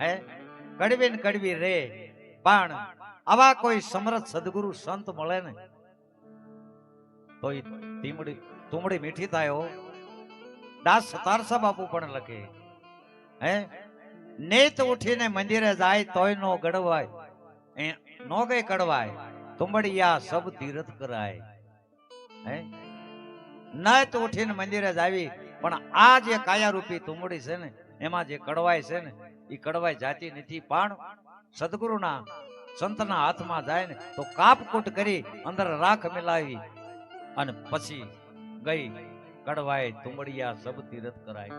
હે કડવી ને કડવી રે, પણ આવા કોઈ સમર્થ સદગુરુ સંત મળે ને તો એ તુમડી મીઠી થાય હો. દાસ સતારસા બાપુ પણ લખે હે, નેત ઉઠીને મંદિરે જાય તોય નો ગડવાય, નો ગઈ કડવાય, તુંબડિયા સબ તીર્થ કરાય. હે નેત ઉઠીને મંદિરે જાવી, પણ આ જે કાયારૂપી તુંબડી છે ને એમાં જે કડવાય છે ને એ કડવાય જાતી નથી. પણ સદગુરુના સંતના હાથમાં જાય ને તો કાપકૂટ કરી અંદર રાખ મિલાવી અને પછી ગઈ કડવાય તુંબડિયા સબ તીર્થ કરાય.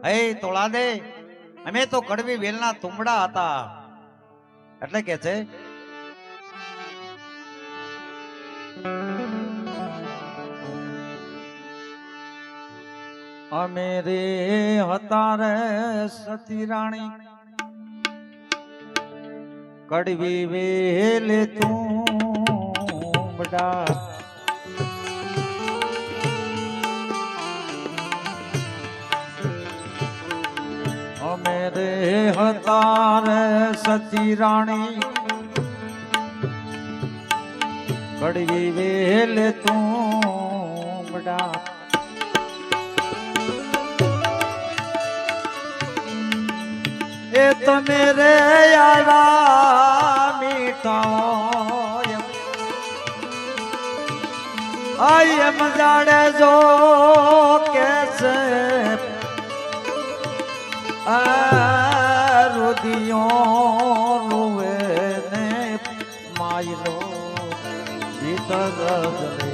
હે તોળા દે, અમે તો કડવી વેલના તુંબડા હતા. એટલે કે છે અમે રે હતા રે સતી રાણી, કડવી વેલે તુંબડા. અમે રે હતા રે સતી રાણી, કડવી વેલે તુંબડા. એ તમે રે આવ્યા મીઠા આઈ એમ જાડે જો કે છે રુદિયો રૂવે ને માયલો ભીતર જલે.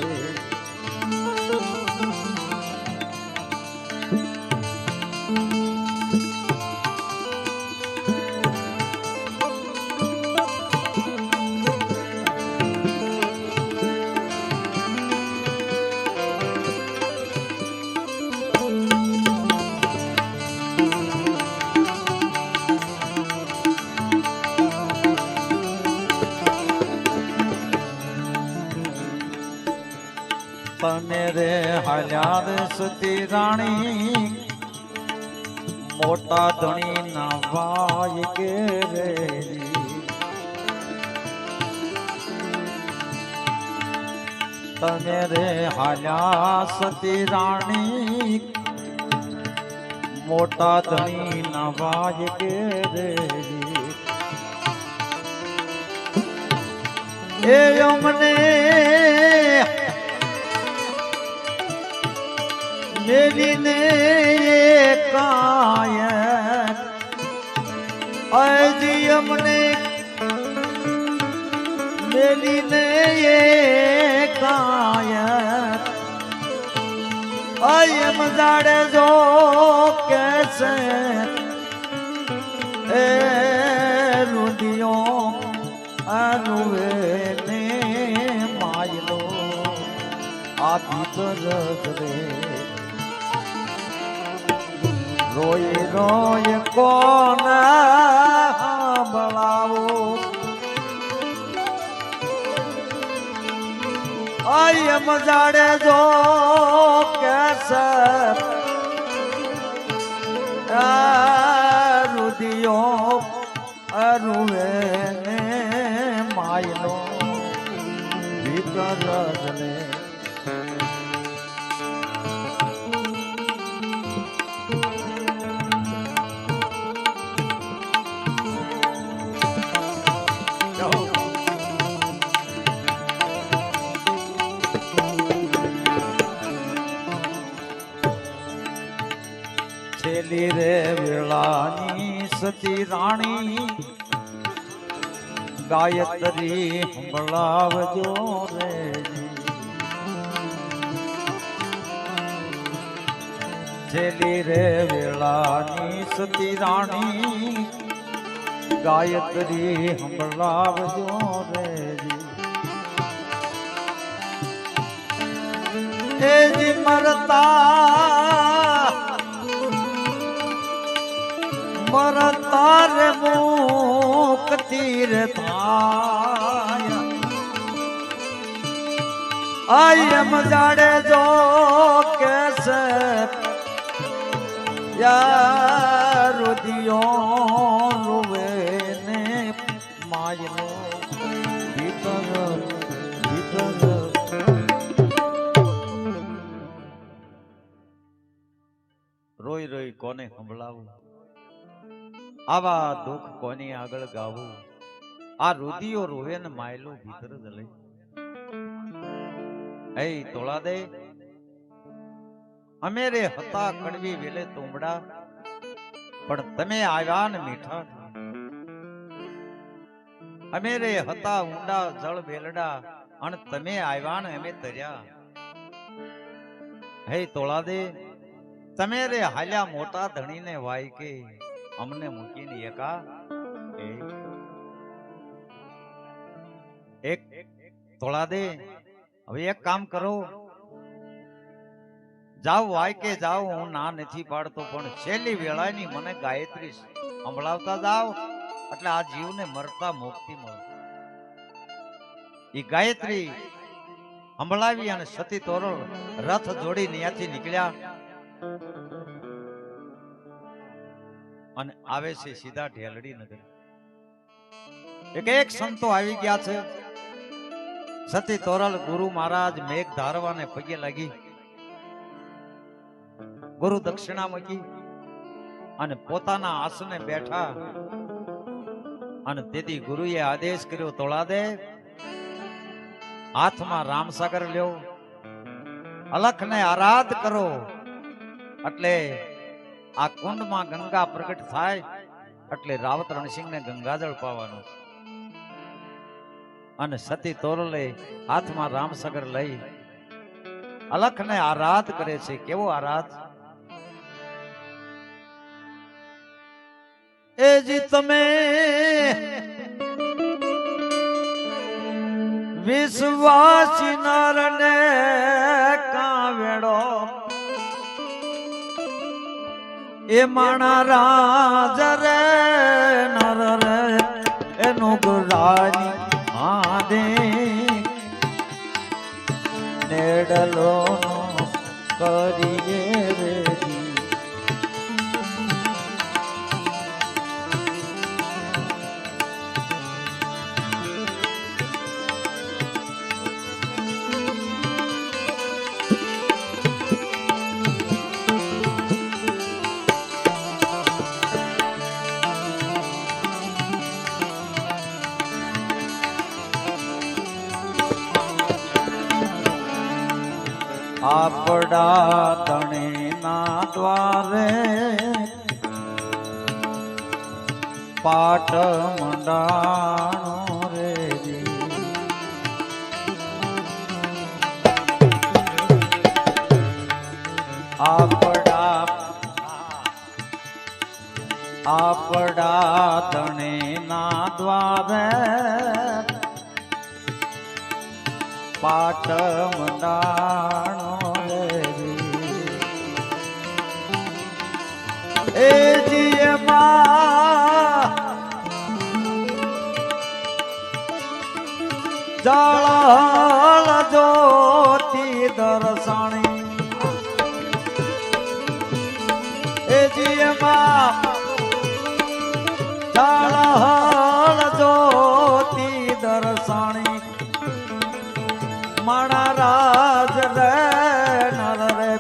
તમે રે હાલ્યા રે સતી રાણી, મોટા ધણી ના ભાઈ કે રે. તમે રે હાલ્યા સતી રાણી, મોટા ધણી ના ભાઈ કે રે. એ અમને મેલીને કાય અજી અમને મેલીને કાય એમ જાડે જો કેસે એ રૂડિયો અનુવે ને માયલો આ ભીતર રે. રોય રોય કોને બળાવો આઈ એમ જાડે જો કેસે રુદિયો અરુવે ને માયલો ભીતર જલે. છેલી રે વેળાની સતી રાણી, ગાયત્રી સંભળાવજો રે. છેલી રે વેળાની સતી રાણી, ગાયત્રી સંભળાવજો રે. એ જી મરતા રે મુક્તિ રે થાય. આઈ એમ જાડે જો કેસે રુદિયો આવા દુઃખ કોની આગળ ગાવું? આ રુધિયો રોવે ને માયલો ભીતર જ લઈ. હે તોળા દે, અમે રે હતા કડવી વેલે તુંબડા, પણ તમે આવ્યા ને મીઠા. અમે રે હતા ઊંડા જળ બેલડા, અને તમે આવ્યા ને અમે તર્યા. હે તોળા દે, તમે રે હાલ્યા મોટા ધણીને વાય કે અમને મૂકીને એકા. એક તોળા દે, હવે એક કામ કરો, જાઓ વાય કે જાઓ, હું ના નથી પાડતો, પણ છેલ્લી વેળાની મને ગાયત્રી સંભળાવતા જાઓ, એટલે આ જીવને મરતા મુક્તિ મળે. એ ગાયત્રી સંભળાવી અને સતી તોરલ રથ જોડી ત્યાંથી નીકળ્યા અને આવે છે સીધા ઢેલડી નગર. એક સંતો આવી ગયા છે. સતી તોરલ ગુરુ મહારાજ મેઘ ધારવાને પગે લાગી, ગુરુ દક્ષિણા મૂકી અને પોતાના આસને બેઠા. અને તેથી ગુરુએ આદેશ કર્યો, તોળા દે, હાથમાં રામસાગર લ્યો, અલખને આરાધ કરો, એટલે આ કુંડમાં ગંગા પ્રગટ થાય, એટલે રાવત રણસિંહને ગંગાજળ પાવાનું. અને સતી તોરલે હાથમાં રામસાગર લઈ અલખને આરાધ કરે છે. કેવો આરાધ? એ જી તમે વિશ્વાસી નરને કાવેડો, એ માણા રાજ રે નર રે એનું ગુરાની આદે નેડલો કરીએ રે. આપડા તણેના દ્વારે પાટ મંડાણો રે. આપડા તણેના દ્વારે પાટ મંડાણો રે. એ જાળ જ્યોતિ દર્શાણી, એ જીમાં જાળ જ્યોતિ દર્શાણી, માણા રાજ રે નર રે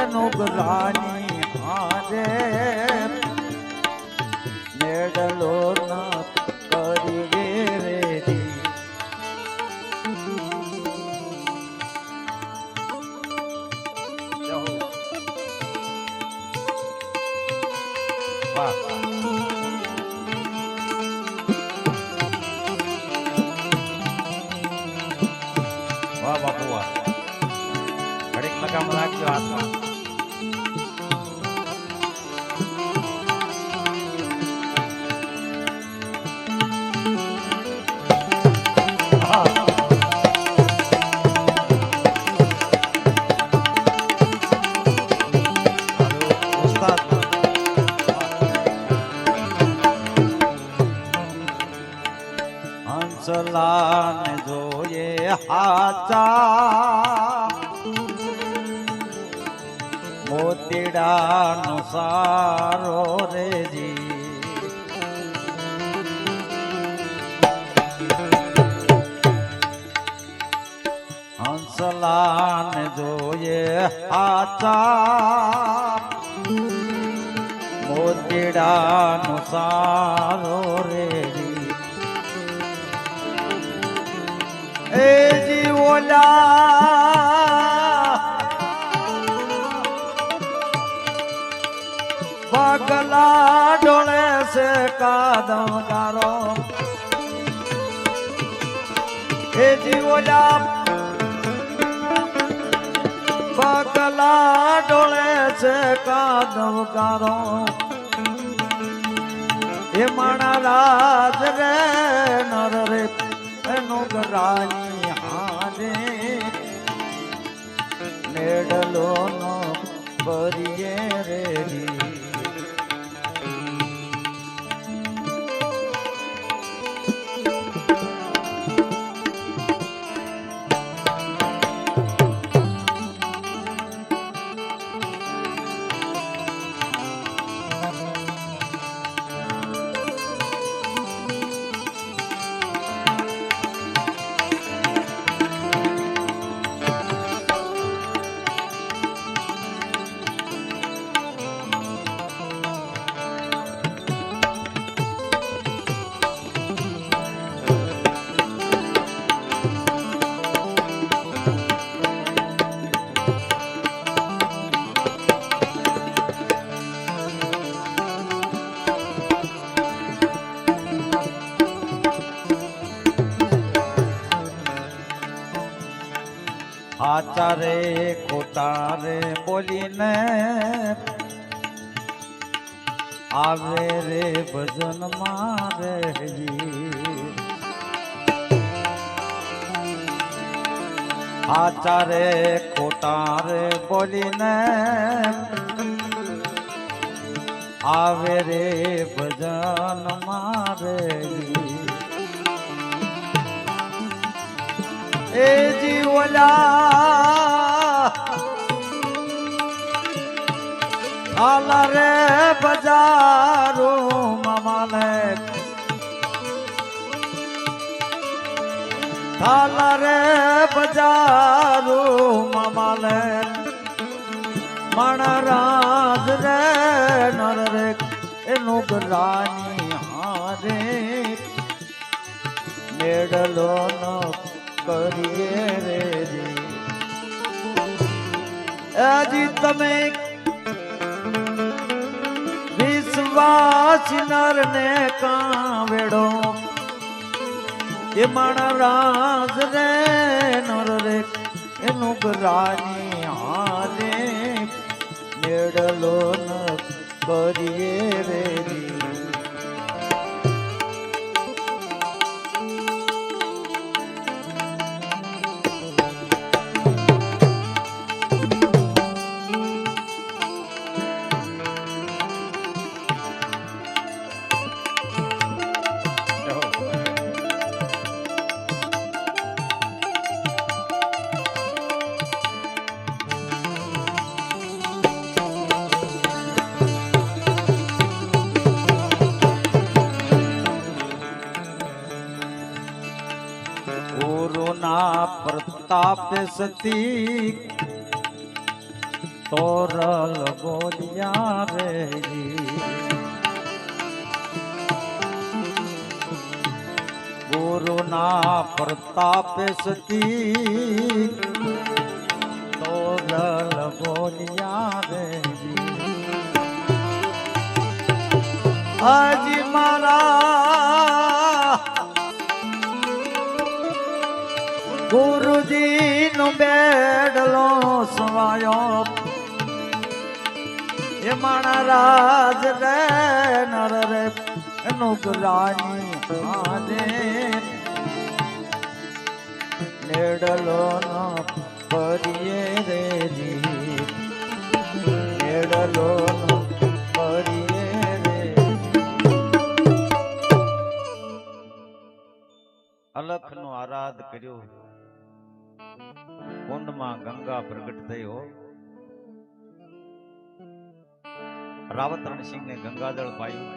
એનું ગ્રાની હાજે નેડલો ના કરી રે. વાહ વાહ બાપુ વાહ, ઘડીક લગામ રાખજો હાથમાં. હંસલાને જોઈએ હાચા, મોતીડાનો સારો રેજી. હંસલાને જોઈએ હાચા, મોતીડા દયાનો સારો રે એ જીવોલા બગલા ડોળે છે કાદમ ગારો એ જીવોલા બગલા ડોળે છે કાદમ ગારો એ માણા રાજ રે નર રે એનો ગરાની હારે નેડલો નો ભરીએ રે આચારે ખોટારે બોલીને આવે રે ભજન મારે આચારે ખોટારે બોલીને આવે રે ભજન મારે એ જીવલા આલા રે બજારો મામાને આલા રે બજારો મામાને મણરાજ રે નર રે એનું ગરાની હારે મેડલો નો કરીએ રે હજી તમે વિશ્વાસ નર ને કાવેડો એ માણા રાજ રે નર રે એનું ગરાની હારે મેડલો ન કરીએ રે પ્રતાપ સતી તોરલ બોલિયા રે ગુરુના પ્રતાપ સતી તોરલ બોલિયા રે હાજી મારા ગુરુજી નો બેડલો સવાયો એ માણા રાજ રે નર રે અનુગ્રાની આને નેડલો નો પરિયે રે નેડલો નો પરિયે રે અલખ નો આરાધ કર્યો કુંડમાં ગંગા પ્રગટ થયો રાવત રણસિંહ ને ગંગાજળ પાયું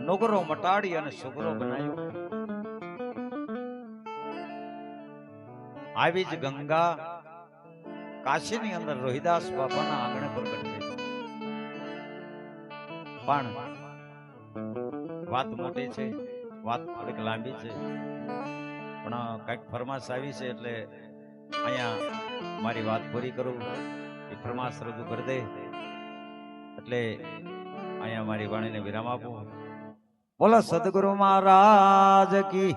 નોગરો મટાડી અને સુગરો બનાવ્યો આવી જ ગંગા કાશીની અંદર રોહિદાસ બાપાના આંગણે પ્રગટ થઈ પણ વાત મોટી છે, વાત થોડીક લાંબી છે, પણ કઈક ફરમાશ આવી છે એટલે અહીંયા મારી વાત પૂરી કરું એ ફરમાશ રજૂ કરી દે એટલે અહીંયા મારી વાણીને વિરામ આપું. બોલો સદગુરુ મહારાજ કી